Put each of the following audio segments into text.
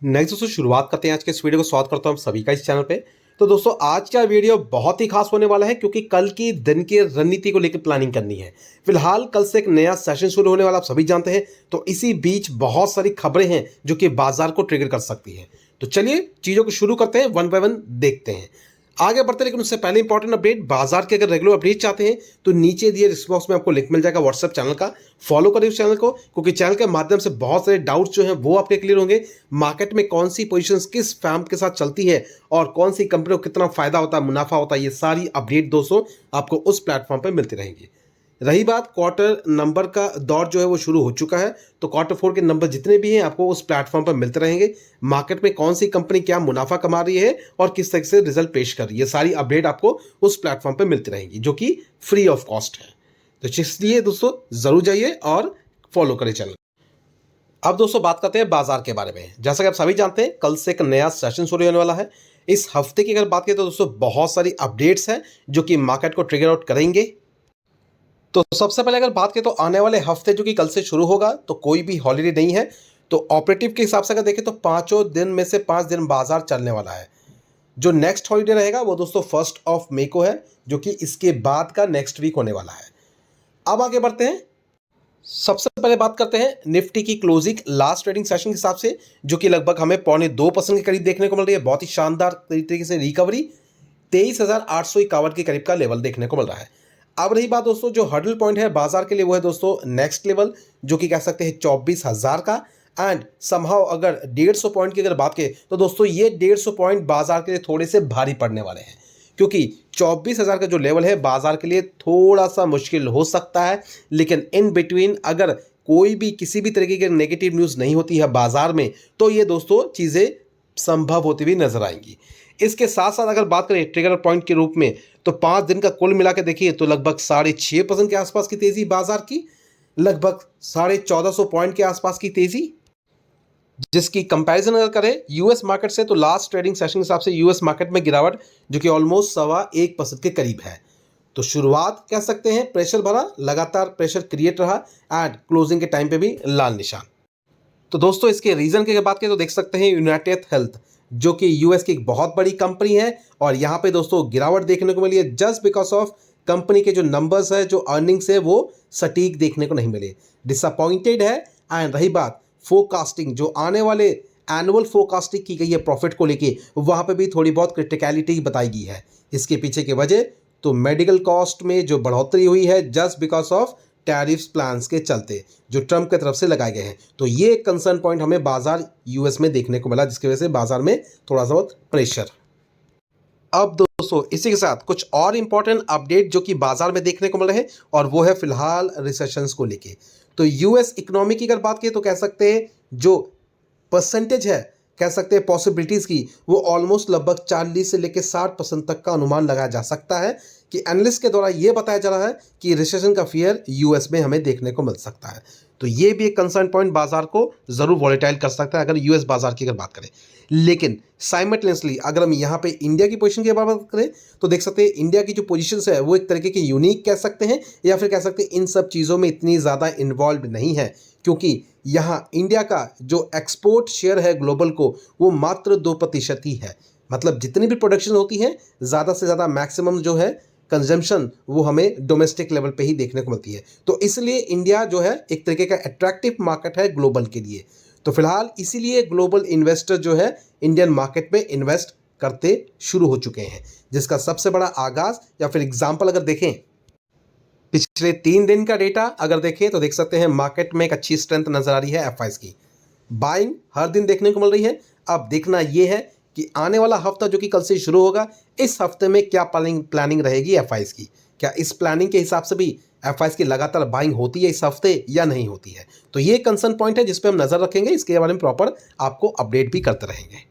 Next दोस्तों शुरुआत करते हैं आज के इस वीडियो को। स्वागत करता हूं हम सभी का इस चैनल पे। तो दोस्तों आज का वीडियो बहुत ही खास होने वाला है क्योंकि कल की दिन की रणनीति को लेकर प्लानिंग करनी है। फिलहाल कल से एक नया सेशन शुरू होने वाला आप सभी जानते हैं। तो इसी बीच बहुत सारी खबरें हैं जो कि बाजार को ट्रिगर कर सकती है। तो चलिए चीज़ों को शुरू करते हैं, वन बाय वन देखते हैं, आगे बढ़ते हैं। लेकिन उससे पहले इंपॉर्टेंट अपडेट, बाजार के अगर रेगुलर अपडेट चाहते हैं तो नीचे दिए डिस्क्रिप्शन बॉक्स में आपको लिंक मिल जाएगा व्हाट्सएप चैनल का। फॉलो करें उस चैनल को क्योंकि चैनल के माध्यम से बहुत सारे डाउट्स जो हैं वो आपके क्लियर होंगे। मार्केट में कौन सी पोजीशंस किस फर्म के साथ चलती है और कौन सी कंपनी को कितना फायदा होता है, मुनाफा होता है, ये सारी अपडेट दोस्तों आपको उस प्लेटफॉर्म पर मिलती रहेंगी। रही बात क्वार्टर नंबर का दौर जो है वो शुरू हो चुका है। तो क्वार्टर 4 के नंबर जितने भी हैं आपको उस प्लेटफॉर्म पर मिलते रहेंगे। मार्केट में कौन सी कंपनी क्या मुनाफा कमा रही है और किस तरह से रिजल्ट पेश कर रही है, सारी अपडेट आपको उस प्लेटफॉर्म पर मिलती रहेंगी जो कि फ्री ऑफ कॉस्ट है। तो इसलिए दोस्तों जरूर जाइए और फॉलो करें चैनल। अब दोस्तों बात करते हैं बाजार के बारे में। जैसा कि आप सभी जानते हैं कल से एक नया सेशन शुरू होने वाला है। इस हफ्ते की अगर बात करें तो दोस्तों बहुत सारी अपडेट्स हैं जो कि मार्केट को ट्रिगर आउट करेंगे। तो सबसे पहले अगर बात करें तो आने वाले हफ्ते जो कि कल से शुरू होगा तो कोई भी हॉलीडे नहीं है। तो ऑपरेटिव के हिसाब से अगर देखें तो पांचों दिन में से 5 दिन बाजार चलने वाला है। जो नेक्स्ट हॉलीडे रहेगा वो दोस्तों 1 मई को है, जो कि इसके बाद का नेक्स्ट वीक होने वाला है। अब आगे बढ़ते हैं। सबसे पहले बात करते हैं निफ्टी की क्लोजिंग लास्ट ट्रेडिंग सेशन के हिसाब से, जो कि लगभग हमें 2.25% के करीब देखने को मिल रही है। बहुत ही शानदार तरीके से रिकवरी 23,851 के करीब का लेवल देखने को मिल रहा है। अब रही बात दोस्तों जो हर्डल पॉइंट है बाजार के लिए वो है दोस्तों नेक्स्ट लेवल, जो कि कह सकते हैं 24,000 का। एंड समहाउ अगर 150 पॉइंट की अगर बात करें तो दोस्तों ये 150 पॉइंट बाजार के लिए थोड़े से भारी पड़ने वाले हैं, क्योंकि 24,000 का जो लेवल है बाजार के लिए थोड़ा सा मुश्किल हो सकता है। लेकिन इन बिटवीन अगर कोई भी किसी भी तरीके की नेगेटिव न्यूज़ नहीं होती है बाजार में तो ये दोस्तों चीज़ें संभव होती हुई नजर आएंगी। इसके साथ साथ अगर बात करें ट्रिगर पॉइंट के रूप में तो 5 दिन का कुल मिला के देखिए तो लगभग 6.5% के आसपास की तेजी बाजार की, लगभग 1450 पॉइंट के आसपास की तेजी, जिसकी कंपैरिजन अगर करें यूएस मार्केट से तो लास्ट ट्रेडिंग सेशन के हिसाब से यूएस मार्केट में गिरावट जो कि ऑलमोस्ट 1.25% के करीब है। तो शुरुआत कह सकते हैं प्रेशर भरा, लगातार प्रेशर क्रिएट रहा एंड क्लोजिंग के टाइम पे भी लाल निशान। तो दोस्तों इसके रीजन की बात करें तो देख सकते हैं यूनाइटेड हेल्थ, जो कि यूएस की एक बहुत बड़ी कंपनी है और यहाँ पे दोस्तों गिरावट देखने को मिली है जस्ट बिकॉज ऑफ कंपनी के जो नंबर्स है, जो अर्निंग्स है वो सटीक देखने को नहीं मिले, डिसअपॉइंटेड है। एंड रही बात फोरकास्टिंग, जो आने वाले एनुअल फोरकास्टिंग की गई है प्रॉफिट को लेके, वहाँ पे भी थोड़ी बहुत क्रिटिकलिटी बताई गई है। इसके पीछे की वजह तो मेडिकल कॉस्ट में जो बढ़ोतरी हुई है just because of tariffs plans के चलते जो ट्रंप की तरफ से लगाए गए हैं। तो ये एक कंसर्न पॉइंट हमें बाजार यूएस में देखने को मिला, जिसकी वजह से बाजार में थोड़ा सा बहुत प्रेशर। अब दोस्तों इसी के साथ कुछ और इंपॉर्टेंट अपडेट जो कि बाजार में देखने को मिल रहे हैं और वो है फिलहाल रिसेशंस को लेके। तो यूएस इकोनॉमी की अगर बात करें तो कह सकते हैं जो परसेंटेज है, कह सकते हैं पॉसिबिलिटीज़ की, वो ऑलमोस्ट लगभग 40 से लेकर 60% तक का अनुमान लगाया जा सकता है कि एनालिस्ट के द्वारा ये बताया जा रहा है कि रिसेशन का फियर यूएस में हमें देखने को मिल सकता है। तो ये भी एक कंसर्न पॉइंट बाजार को ज़रूर वॉलेटाइल कर सकता है अगर यूएस बाजार की अगर बात करें। लेकिन साइमल्टेनियसली अगर हम यहाँ पे इंडिया की पोजीशन की बात करें तो देख सकते हैं इंडिया की जो पोजीशन है वो एक तरीके की यूनिक कह सकते हैं, या फिर कह सकते हैं इन सब चीज़ों में इतनी ज़्यादा इन्वॉल्व नहीं है, क्योंकि यहाँ इंडिया का जो एक्सपोर्ट शेयर है ग्लोबल को वो मात्र 2% ही है। मतलब जितनी भी प्रोडक्शन होती है ज़्यादा से ज़्यादा मैक्सिमम जो है कंजम्पशन वो हमें डोमेस्टिक लेवल पे ही देखने को मिलती है। तो इसलिए इंडिया जो है एक तरीके का अट्रैक्टिव मार्केट है ग्लोबल के लिए। तो फिलहाल इसीलिए ग्लोबल इन्वेस्टर जो है इंडियन मार्केट में इन्वेस्ट करते शुरू हो चुके हैं, जिसका सबसे बड़ा आगाज़ या फिर एग्जाम्पल अगर देखें पिछले 3 दिन का डेटा अगर देखें तो देख सकते हैं मार्केट में एक अच्छी स्ट्रेंथ नजर आ रही है एफआईज की, बाइंग हर दिन देखने को मिल रही है। अब देखना यह है कि आने वाला हफ्ता जो कि कल से शुरू होगा, इस हफ्ते में क्या प्लानिंग रहेगी एफआईज की, क्या इस प्लानिंग के हिसाब से भी एफआईज की लगातार बाइंग होती है इस हफ्ते या नहीं होती है। तो ये कंसर्न पॉइंट है जिस पे हम नजर रखेंगे, इसके बारे में प्रॉपर आपको अपडेट भी करते रहेंगे।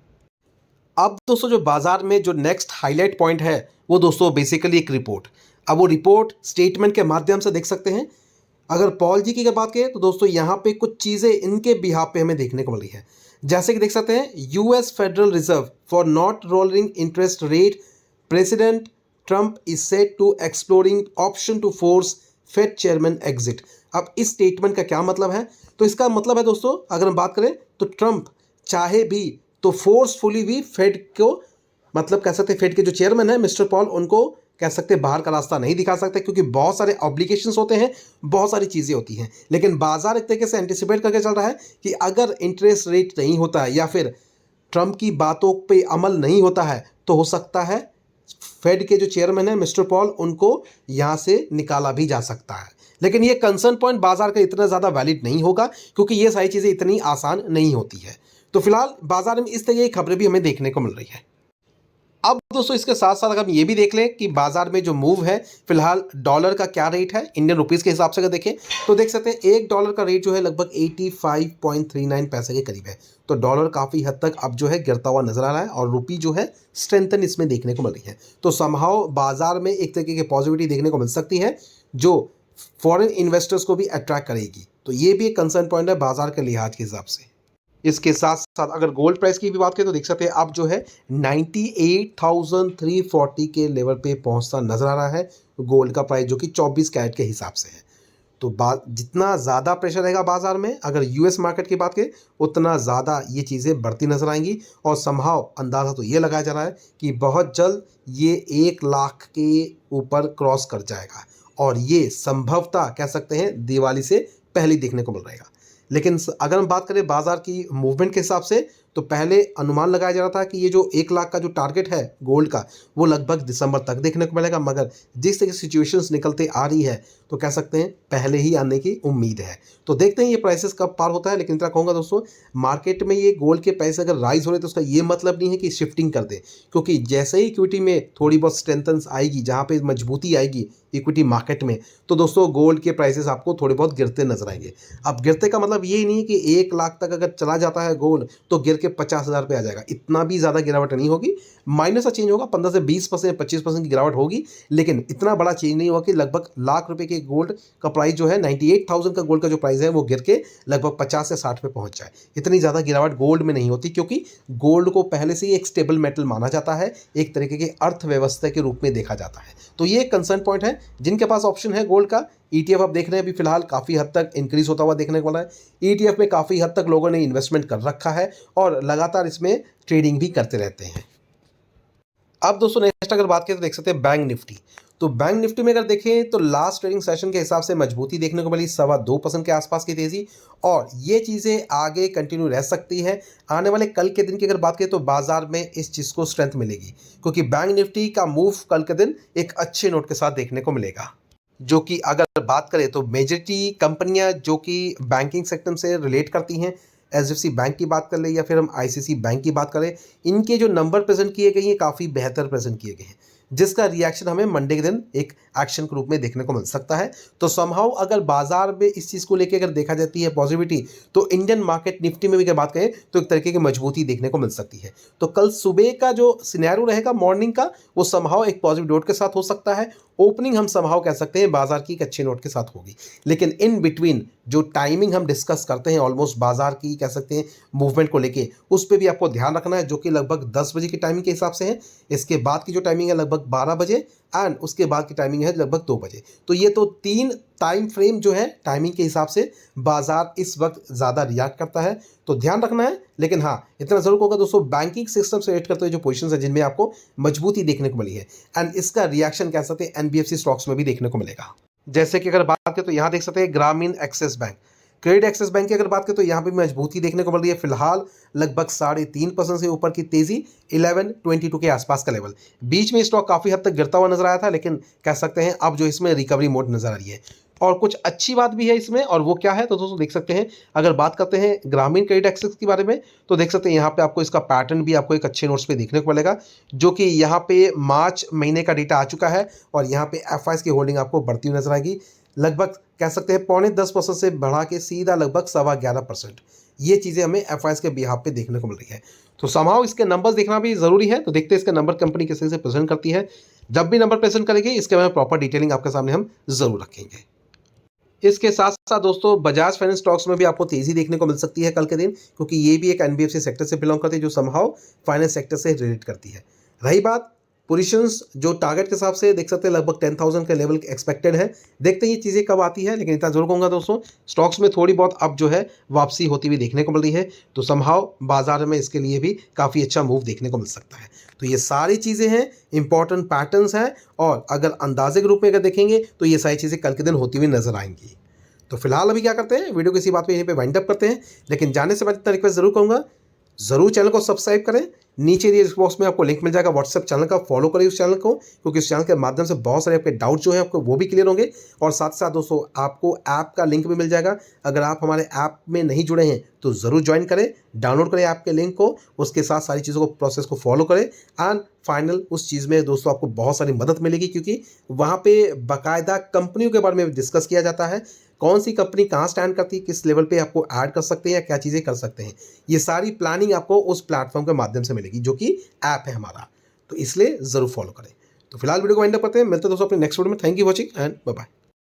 अब दोस्तों जो बाजार में जो नेक्स्ट हाईलाइट पॉइंट है वो दोस्तों बेसिकली एक रिपोर्ट। अब वो रिपोर्ट स्टेटमेंट के माध्यम से देख सकते हैं। अगर पॉल जी की अगर बात करें तो दोस्तों यहाँ पे कुछ चीज़ें इनके बिहाफ पे हमें देखने को मिल रही है। जैसे कि देख सकते हैं US federal reserve for not rolling interest rate, president Trump is set to exploring option to force fed chairman exit. अब इस स्टेटमेंट का क्या मतलब है? तो इसका मतलब है दोस्तों अगर हम बात करें तो ट्रंप चाहे भी तो फोर्सफुली भी फेड को, मतलब कह सकते हैं फेड के जो चेयरमैन है मिस्टर पॉल, उनको कह सकते हैं बाहर का रास्ता नहीं दिखा सकते, क्योंकि बहुत सारे ऑब्लिगेशंस होते हैं, बहुत सारी चीज़ें होती हैं। लेकिन बाजार एक तरीके से एंटिसिपेट करके चल रहा है कि अगर इंटरेस्ट रेट नहीं होता है या फिर ट्रंप की बातों पे अमल नहीं होता है तो हो सकता है फेड के जो चेयरमैन है मिस्टर पॉल, उनको यहाँ से निकाला भी जा सकता है। लेकिन ये कंसर्न पॉइंट बाजार का इतना ज़्यादा वैलिड नहीं होगा, क्योंकि ये सारी चीज़ें इतनी आसान नहीं होती है। तो फिलहाल बाजार में इस तरह की खबरें भी हमें देखने को मिल रही है। अब दोस्तों इसके साथ साथ अगर हम ये भी देख लें कि बाजार में जो मूव है फिलहाल डॉलर का क्या रेट है इंडियन रुपीस के हिसाब से, अगर देखें तो देख सकते हैं $1 का रेट जो है लगभग 85.39 पैसे के करीब है। तो डॉलर काफ़ी हद तक अब जो है गिरता हुआ नजर आ रहा है और रुपी जो है स्ट्रेंथन इसमें देखने को मिल रही है। तो समहाउ बाजार में एक तरीके की पॉजिटिविटी देखने को मिल सकती है जो फॉरेन इन्वेस्टर्स को भी अट्रैक्ट करेगी। तो ये भी एक कंसर्न पॉइंट है बाजार के लिहाज के हिसाब से। इसके साथ साथ अगर गोल्ड प्राइस की भी बात करें तो देख सकते हैं अब जो है 98,340 के लेवल पे पहुंचता नजर आ रहा है गोल्ड का प्राइस, जो कि 24 कैरेट के हिसाब से है। तो जितना ज़्यादा प्रेशर रहेगा बाजार में, अगर यूएस मार्केट की बात करें, उतना ज़्यादा ये चीज़ें बढ़ती नजर आएंगी। और संभाव अंदाज़ा तो ये लगाया जा रहा है कि बहुत जल्द ये 1 लाख के ऊपर क्रॉस कर जाएगा और ये संभवतः कह सकते हैं दिवाली से पहले देखने को मिल रहेगा। लेकिन अगर हम बात करें बाजार की मूवमेंट के हिसाब से, तो पहले अनुमान लगाया जा रहा था कि ये जो 1 लाख का जो टारगेट है गोल्ड का, वो लगभग दिसंबर तक देखने को मिलेगा। मगर जिस तरह की सिचुएशंस निकलते आ रही है तो कह सकते हैं पहले ही आने की उम्मीद है। तो देखते हैं ये प्राइसेस कब पार होता है। लेकिन इतना कहूँगा दोस्तों, मार्केट में ये गोल्ड के पैसे अगर राइज हो रहे तो उसका ये मतलब नहीं है कि शिफ्टिंग कर दे, क्योंकि जैसे ही इक्विटी में थोड़ी बहुत स्ट्रेंथन्स आएगी, जहाँ पे मजबूती आएगी इक्विटी मार्केट में, तो दोस्तों गोल्ड के प्राइसेस आपको थोड़े बहुत गिरते नजर आएंगे। अब गिरते का मतलब ये नहीं कि 1 लाख तक अगर चला जाता है गोल्ड तो गिर के 50,000 पे आ जाएगा, इतना भी ज़्यादा गिरावट नहीं होगी। माइनस का चेंज होगा, 15 से 20%, 25% की गिरावट होगी, लेकिन इतना बड़ा चेंज नहीं होगा कि लगभग लाख रुपए के गोल्ड का प्राइस जो है 98,000 का गोल्ड का जो प्राइस है वो गिर के लगभग 50 से 60 पे पहुंच जाए। इतनी ज़्यादा गिरावट गोल्ड में नहीं होती, क्योंकि गोल्ड को पहले से ही एक स्टेबल मेटल माना जाता है, एक तरीके की अर्थव्यवस्था के रूप में देखा जाता है। तो ये एक कंसर्न पॉइंट है। जिनके पास ऑप्शन है गोल्ड का, ईटीएफ आप देख रहे हैं अभी फिलहाल काफ़ी हद तक इंक्रीज होता हुआ देखने को मिला है। ईटीएफ में काफ़ी हद तक लोगों ने इन्वेस्टमेंट कर रखा है और लगातार इसमें ट्रेडिंग भी करते रहते हैं। अब दोस्तों नेक्स्ट अगर बात करें तो देख सकते हैं बैंक निफ्टी। तो बैंक निफ्टी में अगर देखें तो लास्ट ट्रेडिंग सेशन के हिसाब से मजबूती देखने को मिली, 2.25% के आसपास की तेजी, और ये चीज़ें आगे कंटिन्यू रह सकती है। आने वाले कल के दिन की अगर बात करें तो बाजार में इस चीज़ को स्ट्रेंथ मिलेगी, क्योंकि बैंक निफ्टी का मूव कल के दिन एक अच्छे नोट के साथ देखने को मिलेगा। जो कि अगर बात करें तो मेजॉरिटी कंपनियां जो कि बैंकिंग सेक्टर से रिलेट करती हैं, एचडीएफसी बैंक की बात कर लें या फिर हम आईसीआईसीआई बैंक की बात करें, इनके जो नंबर प्रेजेंट किए गए हैं काफ़ी बेहतर प्रेजेंट किए गए हैं, जिसका रिएक्शन हमें मंडे के दिन एक एक्शन के रूप में देखने को मिल सकता है। तो समहाउ अगर बाजार में इस चीज़ को लेकर अगर देखा जाती है पॉजिटिविटी, तो इंडियन मार्केट निफ्टी में भी अगर बात करें तो एक तरीके की मजबूती देखने को मिल सकती है। तो कल सुबह का जो सिनेरियो रहेगा मॉर्निंग का, वो समहाउ एक पॉजिटिव नोट के साथ हो सकता है। ओपनिंग हम समहाउ कह सकते हैं बाजार की एक अच्छे नोट के साथ होगी, लेकिन इन बिटवीन जो टाइमिंग हम डिस्कस करते हैं ऑलमोस्ट बाजार की कह सकते हैं मूवमेंट को लेके, उस पर भी आपको ध्यान रखना है, जो कि लगभग 10 बजे की टाइमिंग के हिसाब से है। इसके बाद की जो टाइमिंग है लगभग 12 बजे, एंड उसके बाद की टाइमिंग है लगभग 2 बजे। तो ये तो 3 टाइम फ्रेम जो है टाइमिंग के हिसाब से बाजार इस वक्त ज़्यादा रिएक्ट करता है, तो ध्यान रखना है। लेकिन हाँ, इतना जरूर होगा दोस्तों, बैंकिंग सिस्टम से रिलेट करते हुए जो पोजीशंस है जिनमें आपको मजबूती देखने को मिली है, एंड इसका रिएक्शन कह सकते हैं एनबीएफसी स्टॉक्स में भी देखने को मिलेगा। जैसे कि अगर बात करें तो यहाँ देख सकते हैं ग्रामीण axis bank, credit axis bank की अगर बात करें तो यहाँ पे मजबूती देखने को मिल रही है। फिलहाल लगभग 3.5% से ऊपर की तेजी, 1122 के आसपास का लेवल। बीच में स्टॉक काफ़ी हद तक गिरता हुआ नजर आया था, लेकिन कह सकते हैं अब जो इसमें रिकवरी मोड नजर आ रही है। और कुछ अच्छी बात भी है इसमें, और वो क्या है तो दोस्तों देख सकते हैं, अगर बात करते हैं ग्रामीण क्रेडिट एक्सेस के बारे में, तो देख सकते हैं यहाँ पे आपको इसका पैटर्न भी आपको एक अच्छे नोट्स पे देखने को मिलेगा, जो कि यहाँ पे मार्च महीने का डेटा आ चुका है और यहाँ पे एफआईएस की होल्डिंग आपको बढ़ती हुई नजर आएगी। लगभग कह सकते हैं 10.25% से बढ़ा के सीधा लगभग 11.25%। ये चीज़ें हमें एफआईएस के बिहाफ पे देखने को मिल रही है। तो समहाउ इसके नंबर्स देखना भी जरूरी है। तो देखते हैं इसके नंबर कंपनी किस तरह से प्रेजेंट करती है। जब भी नंबर प्रेजेंट करेगी इसके बारे में प्रॉपर डिटेलिंग आपके सामने हम जरूर रखेंगे। इसके साथ साथ दोस्तों बजाज फाइनेंस स्टॉक्स में भी आपको तेजी देखने को मिल सकती है कल के दिन, क्योंकि ये भी एक एनबीएफसी सेक्टर से बिलोंग करती है जो समहाउ फाइनेंस सेक्टर से रिलेट करती है। रही बात पोजीशंस जो टारगेट के हिसाब से देख सकते हैं लगभग 10,000 का लेवल एक्सपेक्टेड है। देखते हैं ये चीज़ें कब आती है, लेकिन इतना जरूर कहूँगा दोस्तों, स्टॉक्स में थोड़ी बहुत अब जो है वापसी होती हुई देखने को मिल रही है, तो संभाव बाजार में इसके लिए भी काफ़ी अच्छा मूव देखने को मिल सकता है। तो ये सारी चीज़ें हैं, इंपॉर्टेंट पैटर्न्स हैं, और अगर अंदाजे के रूप में अगर देखेंगे तो ये सारी चीज़ें कल के दिन होती हुई नजर आएंगी। तो फिलहाल अभी क्या करते हैं, वीडियो किसी बात पे यहीं पे वाइंड अप करते हैं, लेकिन जाने से पहले इतना रिक्वेस्ट जरूर कहूँगा, जरूर चैनल को सब्सक्राइब करें। नीचे दिए बॉक्स में आपको लिंक मिल जाएगा व्हाट्सएप चैनल का, फॉलो करें उस चैनल को, क्योंकि उस चैनल के माध्यम से बहुत सारे आपके डाउट जो है आपको वो भी क्लियर होंगे। और साथ साथ दोस्तों आपको ऐप का लिंक भी मिल जाएगा, अगर आप हमारे ऐप में नहीं जुड़े हैं तो ज़रूर ज्वाइन करें, डाउनलोड करें ऐप के लिंक को, उसके साथ सारी चीज़ों को प्रोसेस को फॉलो करें। एंड फाइनल उस चीज़ में दोस्तों आपको बहुत सारी मदद मिलेगी, क्योंकि वहाँ पे बाकायदा कंपनियों के बारे में डिस्कस किया जाता है, कौन सी कंपनी कहाँ स्टैंड करती है, किस लेवल पे आपको ऐड कर सकते हैं या क्या चीज़ें कर सकते हैं। ये सारी प्लानिंग आपको उस प्लेटफॉर्म के माध्यम से मिलेगी जो कि ऐप है हमारा, तो इसलिए ज़रूर फॉलो करें। तो फिलहाल वीडियो को वाइंड अप करते हैं, मिलते हैं दोस्तों अपने नेक्स्ट वीडियो में। Thank you watching and bye bye.